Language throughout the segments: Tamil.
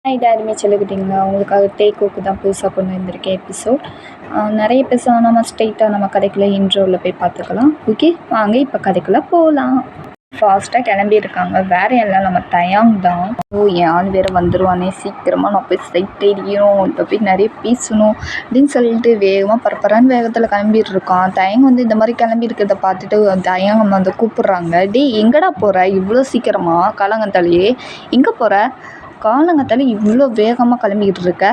ஹாய் டாருமே சொல்லிக்கிட்டிங்களா உங்களுக்காக டேக்கோக்கு தான் புதுசாக கொண்டு வந்திருக்கேன் எபிசோட். நிறைய பேச நம்ம ஸ்ட்ரெயிட்டாக நம்ம கதைக்குள்ளே இன்ட்ரோவில் போய் பார்த்துக்கலாம். ஓகே வாங்க இப்போ கதைக்குள்ளே போகலாம். ஃபாஸ்ட்டாக கிளம்பியிருக்காங்க. வேறு எல்லாம் நம்ம தயாங் தான். என் ஆள் வேறு வந்துடுவானே, சீக்கிரமாக நான் போய் சைட் அடிக்கணும், இப்போ போய் நிறைய பேசணும் அப்படின்னு சொல்லிட்டு வேகமாக பரப்பரான்னு வேகத்தில் கிளம்பிட்டு இருக்கான். தயங்க வந்து இந்த மாதிரி கிளம்பி இருக்கிறத பார்த்துட்டு தயங்க வந்து கூப்பிட்றாங்க. எங்கடா போகிற இவ்வளோ சீக்கிரமாக? காலங்கத்தாலேயே எங்கே போகிற? காலங்கத்தால இவ்வளோ வேகமாக கிளம்பிக்கிட்டு இருக்க?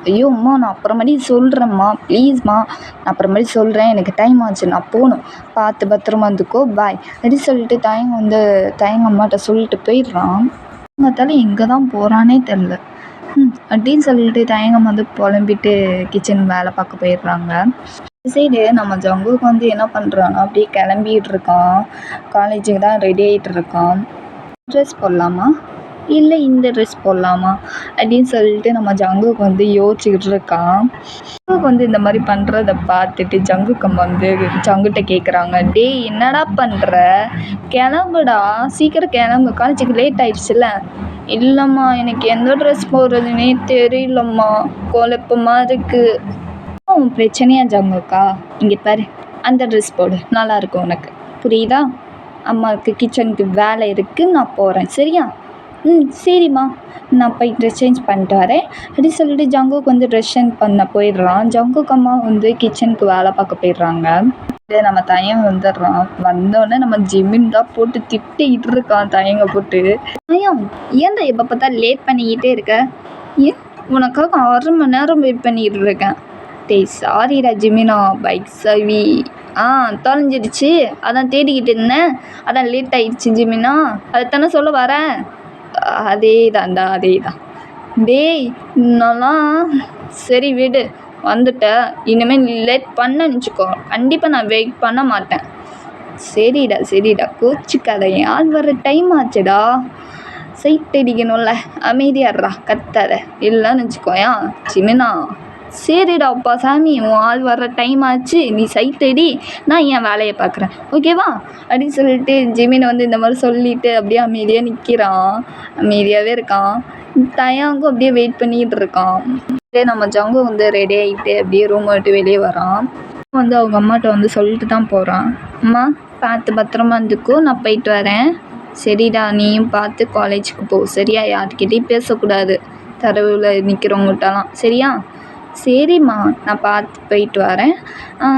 ஐயோ அம்மா, நான் அப்புறமேடி சொல்கிறேம்மா, ப்ளீஸ்மா, நான் அப்புறமேடி சொல்கிறேன், எனக்கு டைம் ஆச்சு, நான் போகணும், பார்த்து பத்திரமா இருந்துக்கோ, பாய் அப்படின்னு சொல்லிட்டு தயங்க அம்மாட்ட சொல்லிட்டு போயிடுறான். காலங்கத்தால எங்கே தான் போகிறானே தெரில. அப்படின்னு சொல்லிட்டு தயங்கம் வந்து புலம்பிட்டு கிச்சன் வேலை பார்க்க போயிடுறாங்க. சைடு நம்ம ஜங்குக்கு வந்து என்ன பண்ணுறான்னா அப்படியே கிளம்பிகிட்டு இருக்கான். காலேஜுக்கு தான் ரெடி ஆகிட்டு இருக்கான். ட்ரெஸ் போடலாமா இல்லை இந்த ட்ரெஸ் போடலாமா அப்படின்னு சொல்லிட்டு நம்ம ஜங்குக்கு வந்து யோசிச்சுக்கிட்டு இருக்கான். ஜங்குக்கு வந்து இந்த மாதிரி பண்ணுறத பார்த்துட்டு ஜங்குக்கு வந்து ஜங்குகிட்ட கேட்குறாங்க, என்னடா பண்ணுற, கிளம்புடா, சீக்கிரம் கிளம்பு, காலேஜுக்கு லேட் ஆயிடுச்சுல்ல. இல்லைம்மா, எனக்கு எந்த ட்ரெஸ் போடுறதுனே தெரியலம்மா, குழப்பமாக இருக்குது. உன் பிரச்சனையா ஜங்குக்கா? இங்கே பாரு, அந்த ட்ரெஸ் போடு, நல்லாயிருக்கும் உனக்கு, புரியுதா? அம்மாவுக்கு கிச்சனுக்கு வேலை இருக்குது, நான் போகிறேன், சரியா? சரிம்மா, நான் போய் ட்ரெஸ் சேஞ்ச் பண்ணிட்டு வரேன் அப்படின்னு சொல்லிட்டு ஜங்குக்கு வந்து ட்ரெஸ் சேஞ்ச் பண்ண போயிடுறான். ஜங்குக்கு அம்மா வந்து கிச்சனுக்கு வேலை பார்க்க போயிடுறாங்க. நம்ம தயங்க வந்துடுறான். வந்தோடனே நம்ம ஜிமின் தான் போட்டு திட்டிக்கிட்டு இருக்கான். தயங்க போட்டு, தயம் ஏன்டா எப்போ பார்த்தா லேட் பண்ணிக்கிட்டே இருக்க? ஏன் உனக்காக 1/2 மணி நேரம் வெயிட் பண்ணிக்கிட்டு இருக்கேன். சாரிடா ஜிமினா, பைக் சாவி தொலைஞ்சிடுச்சு, அதான் தேடிக்கிட்டு இருந்தேன், அதான் லேட் ஆயிடுச்சு ஜிமினா, அதைத்தானே சொல்ல வரேன். அதே தான். இன்னெல்லாம் சரி விடு, வந்துட்ட, இனிமேல் லேட் பண்ணன்னு வச்சுக்கோ, கண்டிப்பாக நான் வெயிட் பண்ண மாட்டேன். சரிடா கோச்சிக்காத, ஆள் வர டைம் ஆச்சுடா, சைட் அடிக்கணும்ல, அமைதியாடுறா, கத்தாத, இல்லைன்னு வச்சுக்கோயா ஜிமினா. சரிடா அப்பா சாமி, உன் ஆள் வர்ற டைம் ஆச்சு, நீ சைட் அடி, நான் என் வேலையை பார்க்குறேன், ஓகேவா அப்படின்னு சொல்லிட்டு ஜிமினை வந்து இந்த மாதிரி சொல்லிவிட்டு அப்படியே அமைதியாக நிற்கிறான். அமைதியாகவே இருக்கான். தயாங்கும் அப்படியே வெயிட் பண்ணிக்கிட்டு இருக்கான். நம்ம ஜங்கு வந்து ரெடி ஆகிட்டு அப்படியே ரூம் விட்டு வெளியே வரான். வந்து அவங்க அம்மாட்ட வந்து சொல்லிட்டு தான் போகிறான். அம்மா, பார்த்து பத்திரமா இருந்துக்கோ, நான் போயிட்டு வரேன். சரிடா, நீயும் பார்த்து காலேஜுக்கு போ, சரியா? யார்கிட்டையும் பேசக்கூடாது, தரவில் நிற்கிறவங்ககிட்டலாம், சரியா? சரிம்மா, நான் பார்த்து போயிட்டு வரேன்,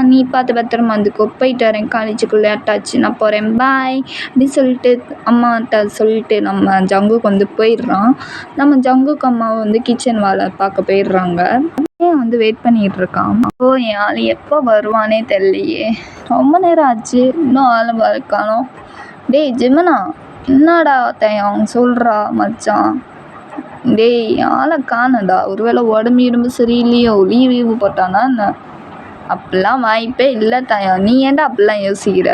நீ பார்த்து பத்திரமா இருந்துக்கோ, போயிட்டு வரேன், காலேஜுக்கு லேட் ஆச்சு, நான் போகிறேன், பாய் அப்படின்னு சொல்லிட்டு அம்மாட்ட சொல்லிட்டு நம்ம ஜங்குக்கு வந்து போயிடுறான். நம்ம ஜங்குக்கு அம்மா வந்து கிச்சன் வேலை பார்க்க போயிடுறாங்க. வந்து வெயிட் பண்ணிகிட்டு இருக்கான். என் ஆள் எப்போ வருவானே தெரியலையே, ரொம்ப நேரம் ஆச்சு, இன்னும் ஆள் வரக்கானோம். ஜிமனா, என்னடா தயம் சொல்கிறா மச்சான்? ஆளை காணடா, ஒருவேளை உடம்பு சரியில்லையோ, லீவு போட்டானா என்ன? அப்படிலாம் வாய்ப்பே இல்லை தாயா, நீ ஏன்டா அப்படிலாம் யோசிக்கிற?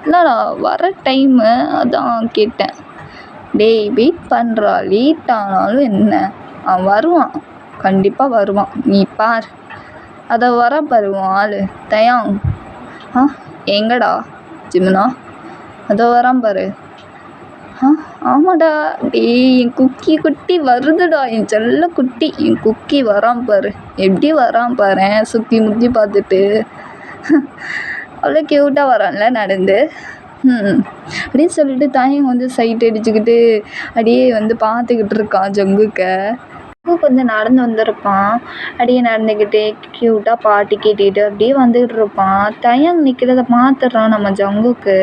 இல்லைடா, வர டைமு, அதான் கேட்டேன். வெயிட் பண்ணுறா, லேட் ஆனாலும் என்ன, அவன் வருவான், கண்டிப்பாக வருவான், நீ பார், அதை வர பாருவான் ஆள். தயாங், எங்கடா ஜிமுனா? அதை வரான் பாரு. ஆமாடா, என் குட்டி வருதுடா, என் செல்ல குட்டி, என் குக்கி வரான் பாரு, எப்படி வரான் பாரு, சுற்றி முற்றி பார்த்துட்டு அவ்வளோ க்யூட்டாக வரான்ல நடந்து. அப்படின்னு சொல்லிட்டு தாயங்க வந்து சைட் அடிச்சுக்கிட்டு அப்படியே வந்து பார்த்துக்கிட்டு இருக்கான் ஜங்குக்க. வந்து நடந்து வந்திருப்பான். அப்படியே நடந்துக்கிட்டே க்யூட்டாக பாட்டு கேட்டுக்கிட்டு அப்படியே வந்துக்கிட்டு இருப்பான். தயங் நிற்கிறத பார்த்துடுறான் நம்ம ஜங்குக்கு.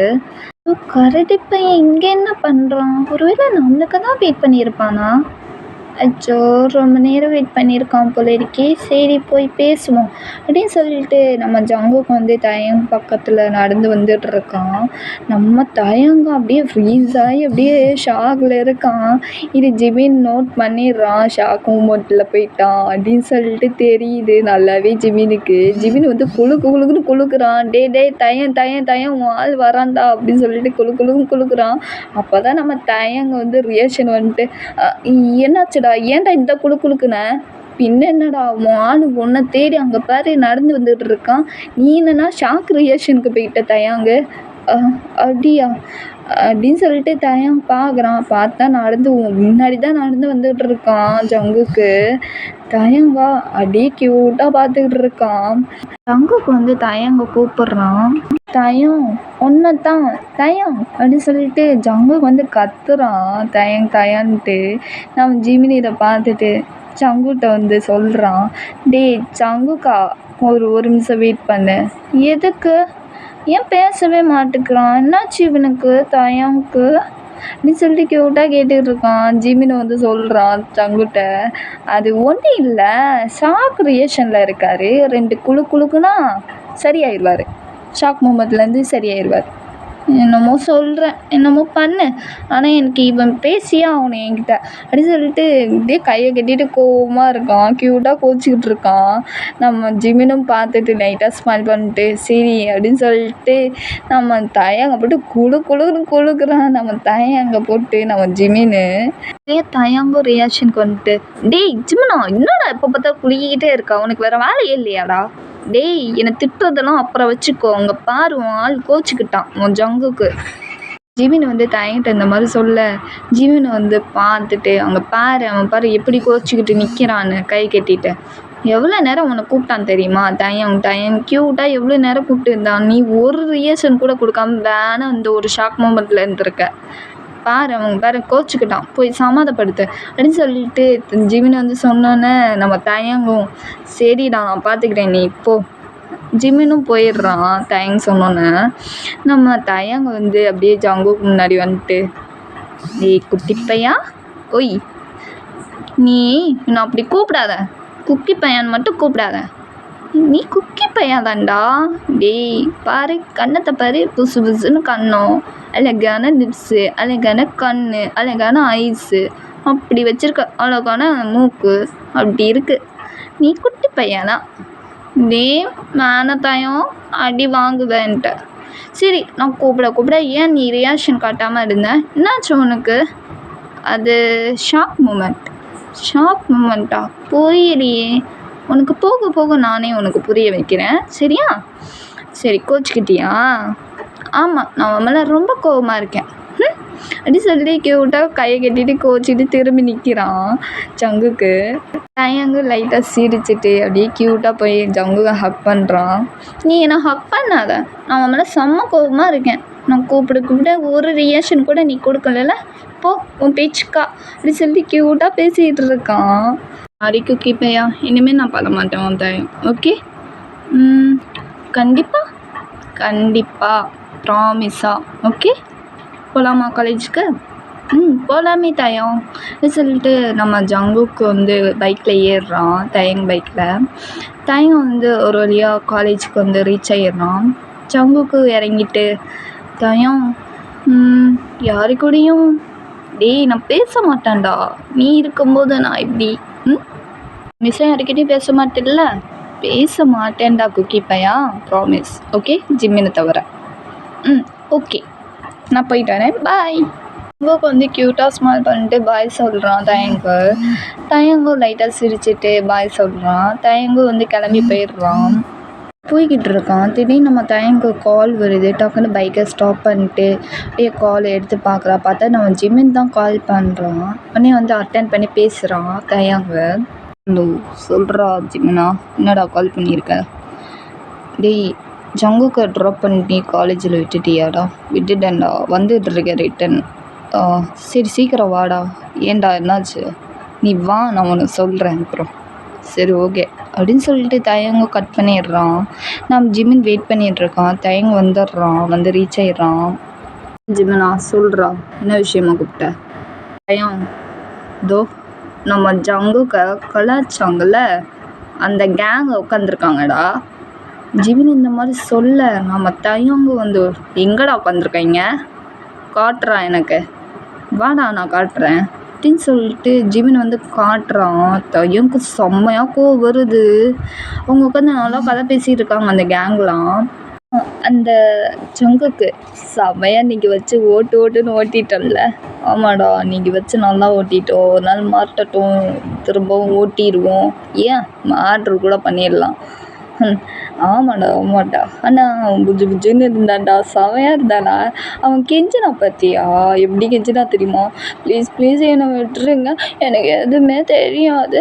கரடி பையன் இங்கே என்ன பண்ணுறான்? ஒருவேளை நம்மளுக்கு தான் வெயிட் பண்ணியிருப்பானா? அச்சோ, ரொம்ப நேரம் வெயிட் பண்ணியிருக்கான் போல இருக்கே, சரி போய் பேசுவோம் அப்படின்னு சொல்லிட்டு நம்ம ஜங்குக்கு வந்து தயங் பக்கத்தில் நடந்து வந்துட்டு இருக்கான். நம்ம தயங்க அப்படியே ஃப்ரீஸ் ஆகி அப்படியே ஷாக்கில் இருக்கான். இது ஜிமின் நோட் பண்ணிடுறான், ஷாக் மூமெண்ட்டில் போயிட்டான் அப்படின்னு சொல்லிட்டு தெரியுது நல்லாவே ஜிமினுக்கு. ஜிமின் வந்து குழுக்குன்னு குழுக்குறான். தயம் உன் ஆள் வரான்டா அப்படின்னு சொல்லிட்டு குழுக்குறான். அப்போ தான் நம்ம தயங்க வந்து ரியாக்ஷன் வந்துட்டு, என்னாச்சு, ஏன்டா இந்த குழுக்குன? பின்ன என்னடா, உன் ஆளு ஒன்றை தேடி அங்கே பாரு நடந்து வந்துட்டு இருக்கான், நீ என்னன்னா ஷாக் ரியாக்ஷனுக்கு போயிட்ட தயாங்க? அப்படியா? அப்படின்னு சொல்லிட்டு தயங் பார்க்குறான். பார்த்தா முன்னாடி தான் நடந்து வந்துகிட்டு இருக்கான் ஜங்குக்கு. தயங்கா அப்படியே க்யூட்டாக பார்த்துக்கிட்டு இருக்கான். ஜங்குக்கு வந்து தயங்க கூப்பிடுறான். தயம் ஒன்றைத்தான் தயம் அப்படின்னு சொல்லிட்டு ஜங்குக்கு வந்து கத்துறான் தயான்ட்டு. நம்ம ஜிமினி இதை பார்த்துட்டு சங்குகிட்ட வந்து சொல்கிறான், டேய் சங்குக்கா, ஒரு நிமிஷம் வெயிட் பண்ணு. எதுக்கு? ஏன் பேசவே மாட்டேங்கிறான்? என்னாச்சு இவனுக்கு தயங்க்கு அப்படின்னு சொல்லிட்டு க்யூட்டாக கேட்டுக்கிட்டு இருக்கான். ஜிமின் வந்து சொல்கிறான் சங்குகிட்ட, அது ஒன்றும் இல்லை, ஷாக் ரியாக்ஷனில் இருக்கார். 2 குழுக்குன்னா சரியாயிடுவார். ஷாக் மூமெண்ட்லேருந்து சரியாயிடுவார். என்னமோ சொல்கிறேன், என்னமோ பண்ணு, ஆனால் எனக்கு இவன் பேசியே ஆகணும் என்கிட்ட அப்படின்னு சொல்லிட்டு இப்படியே கையை கட்டிட்டு கோவமாக இருக்கான். க்யூட்டாக கோச்சிக்கிட்டு இருக்கான். நம்ம ஜிமினும் பார்த்துட்டு லைட்டாக ஸ்மைல் பண்ணிட்டு சரி அப்படின்னு சொல்லிட்டு நம்ம தயங்க போட்டு குழுன்னு குழுக்குறான். நம்ம தயங்க போட்டு நம்ம ஜிமினு தயங்கும் ரியாக்ஷனுக்கு வந்துட்டு, டேய் ஜிமினா, என்னடா எப்போ பார்த்தா குளிக்கிட்டே இருக்கா, உனக்கு வேறு வேலையே இல்லையாடா? டேய், என்னை திட்டுறதெல்லாம் அப்புறம் வச்சுக்கோ, அங்கே பாரு உன் ஆள் கோச்சிக்கிட்டான் உன் ஜங்குக்கு. ஜிமின் வந்து தயங்கிட்ட இந்த மாதிரி சொல்ல, ஜிமின் வந்து பார்த்துட்டு அங்கே அவன் பாரு எப்படி கோச்சிக்கிட்டு நிற்கிறான்னு கை கட்டிட்டு. எவ்வளோ நேரம் உன்னை கூப்பிட்டான் தெரியுமா? தயம் க்யூட்டாக எவ்வளோ நேரம் கூப்பிட்டு இருந்தான். நீ ஒரு ரியாக்ஷன் கூட கொடுக்காம வேணா இந்த ஒரு ஷாக் மூமெண்ட்டில் இருந்திருக்க. அவன் பாரு கோச்சிக்கிட்டான், போய் சமாதப்படுத்து அப்படின்னு சொல்லிட்டு ஜிமின் வந்து சொன்னோன்னே நம்ம தயங்கும், சரிடா நான் பார்த்துக்கிறேன், நீ இப்போ. ஜிமினும் போயிடுறான் தயங்க சொன்னோன்னே. நம்ம தயங்க வந்து அப்படியே ஜங்குக்கு முன்னாடி வந்துட்டு, டேய் குட்டி பையா, ஒய் நீ நான் அப்படி கூப்பிடாத, குக்கி பையன் மட்டும் கூப்பிடாத, நீ குக்கி பையன் தான்டா. டேய் பாரு, கண்ணத்தை பாரு, புசு புசுன்னு கண்ணம், அழகான லிப்ஸு, அழகான கண், அழகான ஐஸு, அப்படி வச்சுருக்க, அழகான மூக்கு, அப்படி இருக்கு. நீ குட்டி பையனா? டே மேனத்தாயம் அடி வாங்குவேன்ட்ட. சரி நான் கூப்பிட ஏன் நீ ரியாக்ஷன் காட்டாமல் இருந்த? என்னாச்சு உனக்கு? அது ஷாக் மூமெண்ட்டா? புரியலையே. உனக்கு போக போக நானே உனக்கு புரிய வைக்கிறேன், சரியா? சரி கோச்சிக்கிட்டியா? ஆமாம், நான் உன் மேலே ரொம்ப கோவமாக இருக்கேன் அப்படி சொல்லி க்யூட்டாக கையை கட்டிட்டு கோச்சிட்டு திரும்பி நிற்கிறான் ஜங்குக்கு. தயங்கு லைட்டாக சிரிச்சிட்டு அப்படியே க்யூட்டாக போய் ஜங்குவை ஹக் பண்ணுறான். நீ என்னை ஹக் பண்ணாத, நான் உன் மேலே செம்ம கோவமாக இருக்கேன். நான் கூப்பிட ஒரு ரியாக்ஷன் கூட நீ கொடுக்கல, போ உன் பேச்சுக்கா அப்படி சொல்லி க்யூட்டாக பேசிகிட்டு இருக்கான். சாரி குக்கி பையா, இனிமேல் நான் பண்ண மாட்டேன் உன் தயம், ஓகே? கண்டிப்பாக ப்ராமிஸா, ஓகே? போகலாமா காலேஜுக்கு? போகலாமே தயம் சொல்லிட்டு நம்ம ஜங்குக்கு வந்து பைக்கில் ஏறுறான். தயங் பைக்கில் தயங்க வந்து ஒரு வழியாக காலேஜுக்கு வந்து ரீச் ஆகிடுறான். ஜங்குக்கு இறங்கிட்டு, தயம் யாரு கூடயும் டேய் நான் பேச மாட்டேன்டா, நீ இருக்கும்போது நான் இப்படி மிஸ்ஸை யாருக்கிட்டையும் பேச மாட்டேன்ல? பேச மாட்டேன்டா குக்கி பையா, ப்ராமிஸ், ஓகே? ஜிம்மினை தவிர. ஓகே, நான் போயிட்டு வரேன், பாய். ஜங்குக்கு வந்து க்யூட்டாக ஸ்மைல் பண்ணிட்டு பாய் சொல்கிறான் தயங்கும் லைட்டாக சிரிச்சிட்டு பாய் சொல்கிறான். தயங்கும் வந்து கிளம்பி போயிடுறான். போய்கிட்டு இருக்கான். திடீர்னு நம்ம தயங்கு கால் வருது. டக்குன்னு பைக்கை ஸ்டாப் பண்ணிட்டு அப்படியே கால் எடுத்து பார்த்தா நம்ம ஜிமின் தான் கால் பண்ணுறான். உடனே வந்து அட்டென்ட் பண்ணி பேசுகிறான் தயங்கு. ஹலோ, சொல்கிறா ஜிமினா, என்னடா கால் பண்ணியிருக்க? டேய் ஜங்குக்கு ட்ராப் பண்ணி காலேஜில் விட்டுட்டியாடா? விட்டுட்டேன்டா, வந்துட்டு இருக்கேன் ரிட்டன். சரி சீக்கிரம் வாடா. ஏன்டா என்னாச்சு? நீ வா, நான் உனக்கு சொல்கிறேன் அப்புறம். சரி ஓகே அப்படின்னு சொல்லிட்டு தயங்கு கட் பண்ணிடுறான். நம்ம ஜிமின் வெயிட் பண்ணிகிட்ருக்கான். தயங்கு வந்துடுறான், வந்து ரீச் ஆகிடுறான். ஜிமினா சொல்கிறா, என்ன விஷயமா கூப்பிட்ட? தயம் தோ நம்ம ஜங்குக்க கலாச்சாங்கல்ல, அந்த கேங்கை உட்காந்துருக்காங்கடா. ஜிமின் இந்த மாதிரி சொல்ல நம்ம தயங்கு வந்து எங்கடா உட்காந்துருக்காங்க, காட்டுறா எனக்கு, வாடா நான் காட்டுறேன் அப்படின்னு சொல்லிட்டு ஜிமின் வந்து காட்டுறான். தயங்கு செம்மையாக கோவம் வருது. அவங்க உட்காந்து நல்லா கதை பேசிகிட்டு இருக்காங்க அந்த கேங்லாம். அந்த ஜங்குக்கு செம்மையாக நீங்கள் வச்சு ஓட்டுன்னு ஓட்டிட்டல. ஆமாடா, நீங்கள் வச்சு நல்லா ஓட்டிட்டோம், ஒரு நாள் மாட்டட்டும், திரும்பவும் ஓட்டிடுவோம், ஏன் ஆர்டர் கூட பண்ணிடலாம். ஆமாடா ஆமாடா. ஆனால் அவன் புஜ்ஜு புஜ்ஜுன்னு இருந்தான்டா, செமையாக இருந்தானா. அவன் கெஞ்சினா பார்த்தியா, எப்படி கெஞ்சினா தெரியுமா? ப்ளீஸ் ப்ளீஸ் என்னை விட்டுருங்க, எனக்கு எதுவுமே தெரியாது,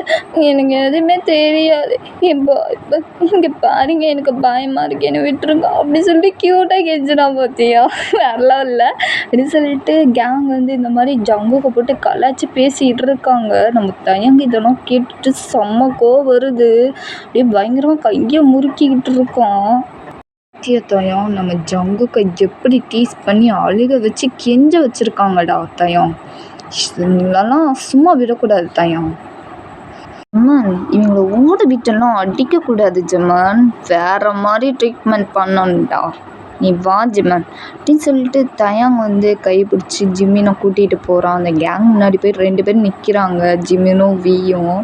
எனக்கு எதுவுமே தெரியாது, இப்போ இப்போ இங்கே பாருங்க எனக்கு பயமாக இருக்கு, என்னை விட்டுருங்க அப்படி சொல்லிட்டு க்யூட்டாக கெஞ்சினா பார்த்தியா, வரலாம் இல்லை அப்படின்னு சொல்லிட்டு கேங் வந்து இந்த மாதிரி ஜங்குக்கு போட்டு கலாச்சி பேசிகிட்டு இருக்காங்க. நம்ம தயங்க இதெல்லாம் கேட்டுட்டு செம்ம கோவம் வருது. அப்படியே பயங்கரமாக கையை முறுக்கிக்கிட்டு இருக்கோம். தயம் நம்ம ஜங்குக்கை எப்படி டீஸ் பண்ணி அழுக வச்சு கெஞ்ச வச்சுருக்காங்கடா தயம். இதெல்லாம் சும்மா விடக்கூடாது தயம். ஜமான் இவங்களை ஓட விட்டெல்லாம் அடிக்கக்கூடாது ஜமான், வேற மாதிரி ட்ரீட்மெண்ட் பண்ணணும்டா. நீ வா ஜிமன் அப்படின்னு சொல்லிட்டு தயாங் வந்து கைப்பிடிச்சி ஜிம்மினை கூட்டிகிட்டு போகிறான். அந்த கேங் முன்னாடி போய் 2 பேர் நிற்கிறாங்க, ஜிம்மினும் வியும்.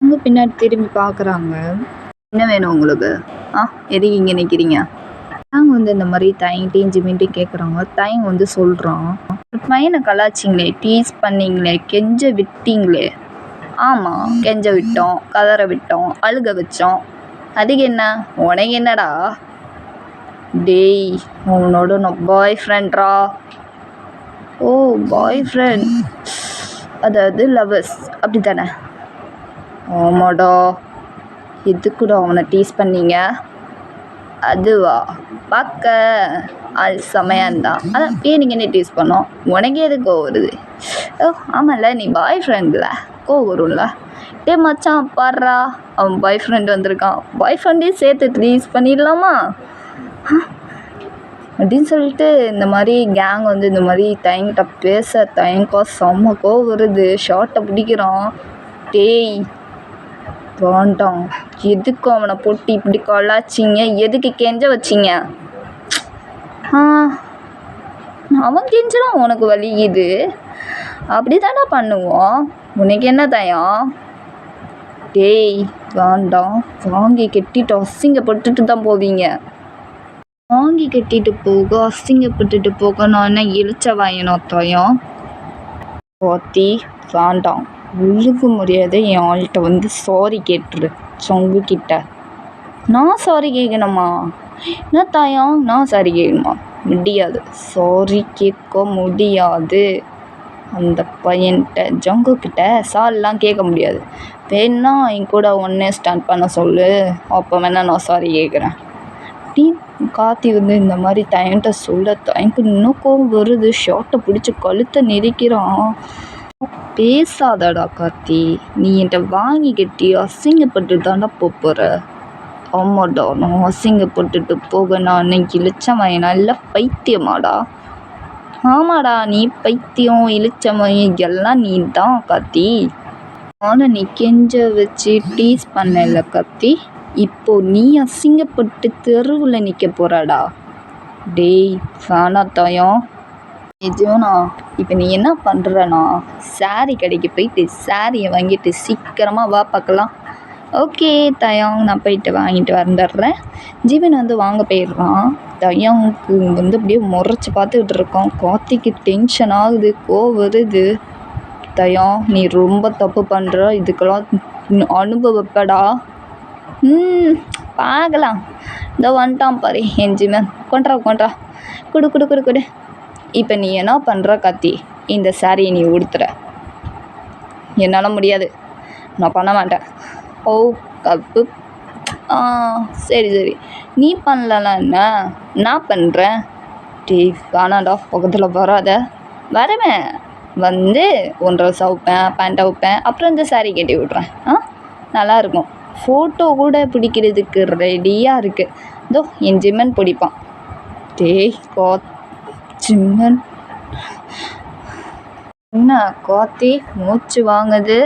அவங்க பின்னாடி திரும்பி பார்க்குறாங்க. என்ன வேணும் உங்களுக்கு? எதுக்கு இங்கே நிற்கிறீங்க? தயாங் வந்து இந்த மாதிரி தயங்கிட்டையும் ஜிம்மின்ட்டையும் கேட்குறாங்க. தயங் வந்து சொல்கிறான், பையனை கலாச்சிங்களே, டீஸ் பண்ணிங்களே, கெஞ்ச விட்டீங்களே. ஆமாம், கெஞ்ச விட்டோம், கதற விட்டோம், அழுக வச்சோம், அதுக்கு என்ன? உனக்கு என்னடா? டேய் உன்னோட நான் பாய் ஃப்ரெண்ட்ரா. ஓ பாய் ஃப்ரெண்ட், அதாவது லவ்வர்ஸ் அப்படி தானே? ஆமாடா. எதுக்குடா அவனை டீஸ் பண்ணீங்க? அதுவா, பார்க்க அது செமையாக இருந்தான், அதான் ஏன் நீங்கள் என்ன டீஸ் பண்ணோம், உனக்கே எது கோவம் வருது? ஓ ஆமாம்ல, நீ பாய் ஃப்ரெண்டில் கோவம் வரும்ல. டே மச்சான் பாடுறா, அவன் பாய் ஃப்ரெண்ட் வந்திருக்கான், பாய் ஃப்ரெண்டையும் சேர்த்து டீஸ் பண்ணிடலாமா அப்படின்னு சொல்லிட்டு இந்த மாதிரி கேங் வந்து இந்த மாதிரி தயங்கிட்ட பேச தயங்கா செம்ம கோவம் வருது. ஷார்ட்டை பிடிக்கிறான். டேய் வேண்டாம், எதுக்கு அவனை போட்டு இப்படி கலாச்சிங்க, எதுக்கு கெஞ்ச வச்சிங்க? அவன் கெஞ்சனா உனக்கு வலிக்குது, அப்படி தானே பண்ணுவோம், உனக்கு என்ன தயம்? டேய் வேண்டாம், வாங்கி கட்டிட்டு அசிங்கப்பட்டுட்டு தான் போவீங்க. வாங்கி கட்டிட்டு போக அசிங்கப்பட்டுட்டு போக நான் என்ன இழிச்ச வாயனோ தயம்? பாத்தி வேண்டாம், ஒழுங்கு முடியாது என் ஆள்கிட்ட வந்து சாரி கேட்டுரு சொங்கு கிட்ட. நான் சாரி கேட்கணுமா? என்ன தயம், நான் சாரி கேட்கணுமா? முடியாது, சாரி கேட்க முடியாது. அந்த பையன்கிட்ட ஜங்கு கிட்ட சாரிலாம் கேட்க முடியாது. வேணா என் கூட ஒன்றே ஸ்டாண்ட் பண்ண சொல்லு, அப்போ வேணா நான் சாரி கேட்குறேன். டீ கார்த்தி வந்து இந்த மாதிரி தயன்ட்ட சொல்ல தயங்கு இன்னும் கோவம் வருது. ஷார்ட்டை பிடிச்சி கழுத்தை நெரிக்கிறான். பேசாதடா கார்த்தி, நீ என்கிட்ட வாங்கி கட்டி அசிங்கப்பட்டு தாண்டா போகிற. ஆமாடா, நான் அசிங்கப்பட்டுட்டு போக நான் இழிச்சவன், நல்ல பைத்தியமாடா. ஆமாடா, நீ பைத்தியம் இழிச்சவன் எல்லாம் நீ தான் கார்த்தி. ஆனால் நீ கெஞ்ச வச்சு டீஸ் பண்ணல கார்த்தி, இப்போ நீ அசிங்கப்பட்டு தெருவில் நிற்க போகிறாடா. டேய் வேணா தயம். நிஜம்ண்ணா, இப்போ நீ என்ன பண்ணுறனா, சாரீ கடைக்கு போயிட்டு சாரியை வாங்கிட்டு சீக்கிரமாக வா பார்க்கலாம். ஓகே தயம், நான் போயிட்டு வாங்கிட்டு வந்துடுறேன். ஜீவன் வந்து வாங்க போயிடுறான். தயங்க்கு வந்து அப்படியே முறைச்சி பார்த்துக்கிட்டு இருக்கான். கார்த்திக்கு டென்ஷன் ஆகுது, கோவம் வருது. தயம் நீ ரொம்ப தப்பு பண்ணுற, இதுக்கெல்லாம் அனுபவப்படா. பார்க்கலாம். இதோ வந்துட்டான் பாரு என் ஜீவன், கொண்டா குடு குடு குடு குடு. இப்போ நீ என்ன பண்ணுற கார்த்தி, இந்த சாரியை நீ உடுத்துற. என்னால் முடியாது, நான் பண்ண மாட்டேன். ஓ கப்பு, சரி சரி, நீ பண்ணலாம் என்ன, நான் பண்ணுறேன். டீ வேணாண்டா, பக்கத்தில் வராத. வரவேன், வந்து ஒன்றரை சவுப்பேன், பேண்ட்டை வைப்பேன், அப்புறம் இந்த சாரீ கட்டி விட்றேன். நல்லாயிருக்கும். ஃபோட்டோ கூட பிடிக்கிறதுக்கு ரெடியாக இருக்குது. இதோ என் ஜிம்மன் பிடிப்பான். டேய் ஜிம்மன் என்ன கார்த்தி மூச்சு வாங்குது,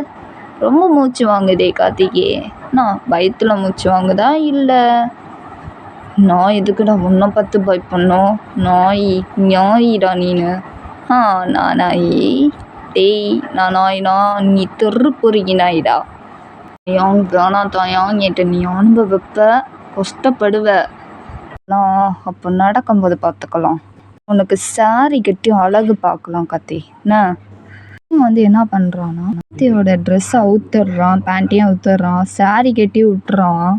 ரொம்ப மூச்சு வாங்குதே கார்த்திகே. நான் வயிற்றுல மூச்சு வாங்குதா இல்லை நான் எதுக்குடா உன்னை பார்த்து பயப்படணும்? நாயிடா நீனு. நான் நாயி? டேய் நான் நாயினா, நீ பொறுக்கி நாயிடா. வேணாம் தாயாங், என்கிட்ட நீ அனுபவப்ப கஷ்டப்படுவ. நான் அப்போ நடக்கும்போது பார்த்துக்கலாம். உனக்கு சாரி கட்டி அழகு பார்க்கலாம் கார்த்தி. என்ன வந்து என்ன பண்ணுறான்னா, கார்த்தியோட ட்ரெஸ்ஸை அவுத்துடுறான், பேண்ட்டையும் அவுத்துடுறான், சாரி கட்டி விட்டுறான்.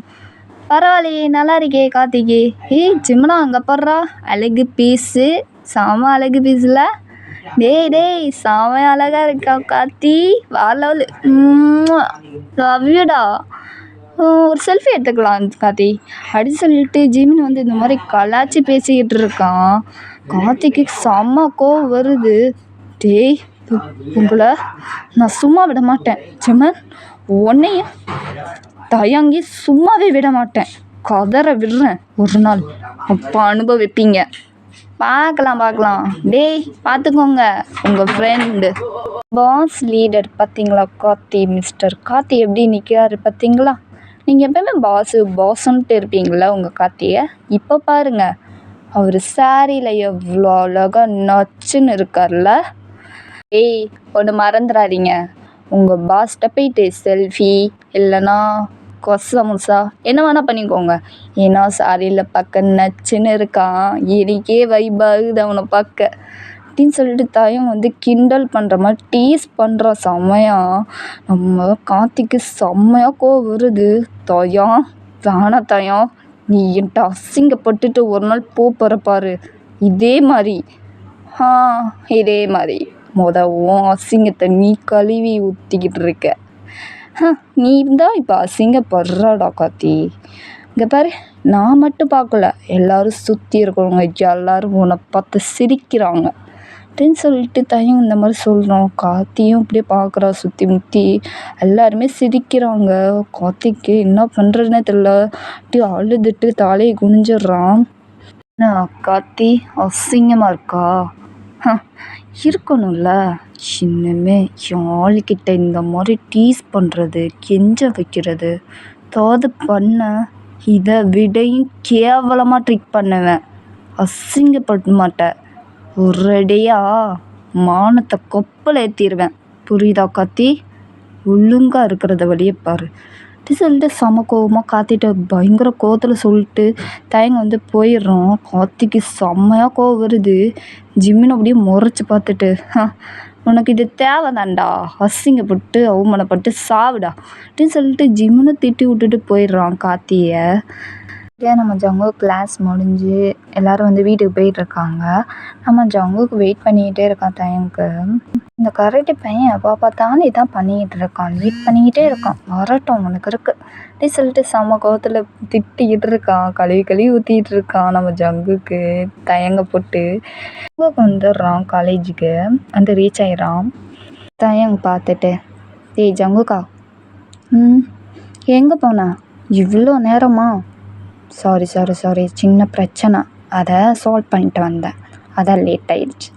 பரவாயில்லையே நல்லா இருக்கே கார்த்திகே. ஏய் ஜிம்னா அங்கே படுறா அழகு பீஸு, செம அழகு பீஸில். டேய் டேய் செம அழகா இருக்கா கார்த்தி, வேற லெவலு. லவ் யூடா. ஒரு செல்ஃபி எடுத்துக்கலாம் கார்த்தி அப்படின்னு சொல்லிட்டு ஜிமின் வந்து இந்த மாதிரி கலாச்சி பேசிக்கிட்டு இருக்கான். கார்த்திக்கு செம்ம கோவம் வருது. டேய் உங்களை நான் சும்மா விட மாட்டேன் ஜிமன், உன்னையும் தயங்கி சும்மாவே விட மாட்டேன், கதற விடுறேன் ஒரு நாள், அப்போ அனுபவிப்பீங்க. பார்க்கலாம். டேய் பார்த்துக்கோங்க உங்கள் ஃப்ரெண்டு பாஸ் லீடர் பார்த்தீங்களா கார்த்தி, மிஸ்டர் கார்த்தி எப்படி நிற்கிறாரு பார்த்தீங்களா. நீங்கள் எப்போயுமே பாஸுன்ட்டு இருப்பீங்களா உங்கள் கார்த்தியை. இப்போ பாருங்க அவர் சாரியில் எவ்வளோ அழகாக நச்சுன்னு இருக்கார்ல. ஏய் ஒன்று மறந்துடாதீங்க, உங்கள் பாஸ்கிட்ட போயிட்டு செல்ஃபி இல்லைன்னா கொசமுசா என்ன வேணால் பண்ணிக்கோங்க. ஏன்னா சாரியில் பார்க்க நச்சுன்னு இருக்கான், எனக்கே வைபாகுது அவனை பார்க்க அப்படின்னு சொல்லிட்டு தாயம் வந்து கிண்டல் பண்ணுற மாதிரி டீஸ் பண்ணுற செம்மையாக. நம்ம கார்த்திக்கு செம்மையாக கோவம் வருது. தாயம் வேணாம் தாயம், நீ என்கிட்ட அசிங்கப்பட்டுட்டு ஒரு நாள் போகிறப்பாரு இதே மாதிரி உன் அசிங்கத்தை நீ கழுவி ஊற்றிக்கிட்டு இருக்க. நீ தான் இப்போ அசிங்கப்படுறாடா கார்த்தி. இங்கே பாரு, நான் மட்டும் பார்க்கல, எல்லோரும் சுற்றி இருக்கிறவங்க எல்லோரும் உன்னை பார்த்து சிரிக்கிறாங்க அப்படின்னு சொல்லிட்டு தயம் இந்த மாதிரி சொல்கிறோம். கார்த்தியும் அப்படியே பார்க்குறா சுற்றி முற்றி, எல்லாருமே சிரிக்கிறாங்க. கார்த்திக்கு என்ன பண்ணுறதுனே தெரியல, அப்படியே அழுதுட்டு தலையை குனிஞ்சிடுறான். கார்த்தி அசிங்கமாக இருக்கா, இருக்கணும்ல. இன்னுமே என் ஆளுக்கிட்ட இந்த மாதிரி டீஸ் பண்ணுறது, கெஞ்ச வைக்கிறது ஏதாவது பண்ண இதை விடையும் கேவலமாக ட்ரிக் பண்ணுவேன், அசிங்கப்பட மாட்டேன், ஒரேடியாக மானத்தை கொப்பல் ஏற்றிடுவேன், புரியுதா கார்த்தி. ஒழுங்காக இருக்கிறத வழியே பாரு அப்படி சொல்லிட்டு செம கோவமாக கார்த்திட்ட பயங்கர கோவத்தில் சொல்லிட்டு தயங்க வந்து போயிடுறோம். கார்த்திக்கு செம்மையாக கோவம் வருது. ஜிம்மினை அப்படியே முறைச்சி பார்த்துட்டு, உனக்கு இது தேவைதான்டா, அசிங்கப்பட்டு அவமானப்பட்டு சாவிடா அப்படின்னு சொல்லிட்டு ஜிம்முன்னு திட்டி விட்டுட்டு போயிடுறான் கார்த்தியை. நம்ம ஜங்கு கிளாஸ் முடிஞ்சு எல்லோரும் வந்து வீட்டுக்கு போயிட்டுருக்காங்க. நம்ம ஜங்குக்கு வெயிட் பண்ணிக்கிட்டே இருக்கான் தயங்கு. இந்த கரெக்டு பையன் எப்போ பார்த்தாலும் இதான் பண்ணிக்கிட்டு இருக்கான், வெயிட் பண்ணிக்கிட்டே இருக்கான், வரட்டும் உனக்கு இருக்குது அப்படின்னு சொல்லிட்டு செம்ம கோவத்தில் திட்டிக்கிட்டு இருக்கான், கழுவி ஊற்றிக்கிட்டு இருக்கான் நம்ம ஜங்குக்கு. தயங்க போட்டு ஜங்குக்கு வந்துடுறான், காலேஜுக்கு வந்து ரீச் ஆகிடுறான். தயங்க பார்த்துட்டு, டேய் ஜங்குக்கா, எங்கே போன இவ்வளோ நேரமா? சாரி சின்ன பிரச்சனை, அதை சால்வ் பண்ணிட்டு வந்தேன், அதான் லேட் ஆயிடுச்சு.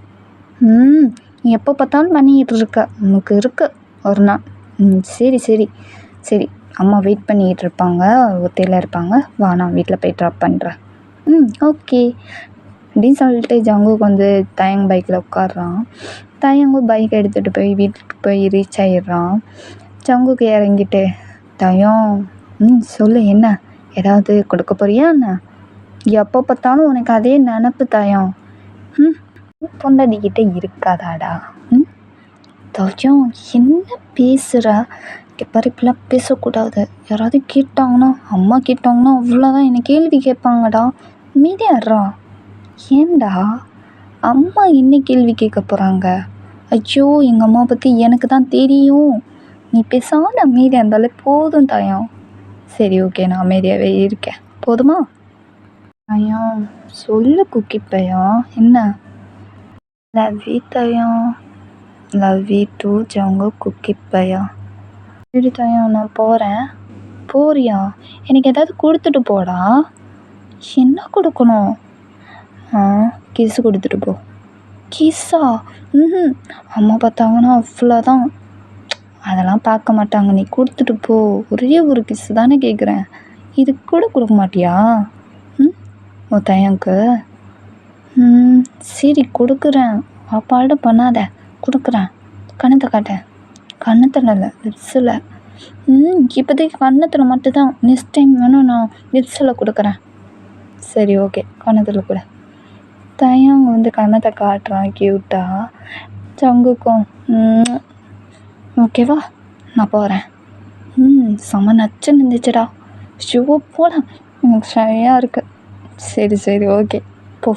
நீ எப்போ பார்த்தாலும் பண்ணிக்கிட்டு இருக்க, உனக்கு இருக்கு ஒரு நாள். சரி அம்மா வெயிட் பண்ணிக்கிட்டு இருப்பாங்க, ஒத்தையில் இருப்பாங்க, வா நான் வீட்டில் போய் ட்ராப் பண்ணுறேன். ஓகே அப்படின்னு சொல்லிட்டு ஜங்குக்கு வந்து தயங்கு பைக்கில் உட்காடுறான். தயங்கு பைக் எடுத்துகிட்டு போய் வீட்டுக்கு போய் ரீச் ஆகிடுறான். ஜங்குக்கு இறங்கிட்டு, தயம் சொல்லு, என்ன ஏதாவது கொடுக்க போறியா என்ன? எப்போ பார்த்தாலும் உனக்கு அதே நினப்பு தயம். பொண்டாட்டிக்கிட்ட இருக்காதாடா? தயம் என்ன பேசுகிற? பாரு இப்படிலாம் பேசக்கூடாது, யாராவது கேட்டாங்கன்னா, அம்மா கேட்டாங்கன்னா அவ்வளோதான், என்னை கேள்வி கேட்பாங்கடா, மீதியாடுறா. ஏன்டா அம்மா என்ன கேள்வி கேட்க போகிறாங்க? ஐயோ எங்கள் அம்மா பற்றி எனக்கு தான் தெரியும், நீ பேசாமல் அமைதியாக இருந்தாலே போதும் தயம். சரி ஓகே, நான் அமைதியாகவே இருக்கேன், போதுமா? தயம் சொல்லு குக்கி பையன், என்ன? லவ் யூ தயம், love you too Jung cookie பையன். சரி தயம் நான் போகிறேன். போறியா? எனக்கு ஏதாவது கொடுத்துட்டு போடா. என்ன கொடுக்கணும்? கிஸ் கொடுத்துட்டு போ. கிஸ்ஸா? அம்மா பார்த்தாங்கன்னா அவ்வளோதான், அதெல்லாம் பார்க்க மாட்டாங்க, நீ கொடுத்துட்டு போ. ஒரே ஒரு கிஸ் தானே கேட்குறேன், இது கூட கொடுக்க மாட்டியா? ஓ தயங்கு. சரி கொடுக்குறேன், அப்பாடு பண்ணாத, கொடுக்குறேன். கண்ணத்தை காட்டேன். கண்ணத்தில் இல்லை, லிப்ஸில். இப்போதைக்கு கண்ணத்தில் மட்டும்தான், நெக்ஸ்ட் டைம் வேணும் நான் லிப்ஸில் கொடுக்குறேன். சரி ஓகே, கண்ணத்தில் கூட. தயங்கு வந்து கண்ணத்தை காட்டுறான் க்யூட்டாக. ஜங்குக்கும் ஓகேவா, நான் போகிறேன். செம நச்சுன்னு இருந்துச்சுடா, ஷூ போலாம், எனக்கு சரியாக இருக்கு. சரி சரி ஓகே போ,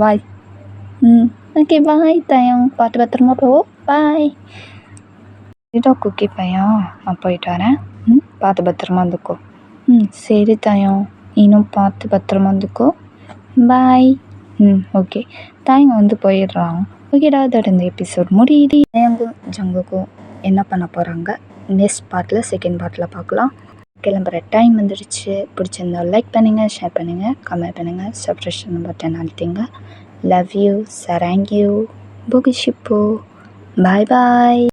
பாய். ஓகே பாய் தயம், பார்த்து பத்திரமா போ, பாய். சரிடா குக்கி பையன், நான் போயிட்டு வரேன். பார்த்து பத்திரமா இருந்துக்கோ. சரி தயம், இன்னும் பார்த்து பத்திரமா இருந்துக்கோ, பாய். ஓகே. தாயங்க போயிடுறாங்க. ஓகேடா, அதோட இந்த எபிசோட் முடியுது. தயங்கும் ஜங்குக்கும் என்ன பண்ண போகிறாங்க நெக்ஸ்ட் பார்ட்டில், செகண்ட் பார்ட்டில் பார்க்கலாம். கிளம்புற டைம் வந்துடுச்சு. பிடிச்சிருந்தா லைக் பண்ணுங்கள், ஷேர் பண்ணுங்கள், கமெண்ட் பண்ணுங்கள், சப்ஸ்கிரிப்ஷன் பட்டன் அழுத்திங்க. லவ் யூ, சராங் யூ, புகிஷிப்போ, பாய் பாய்.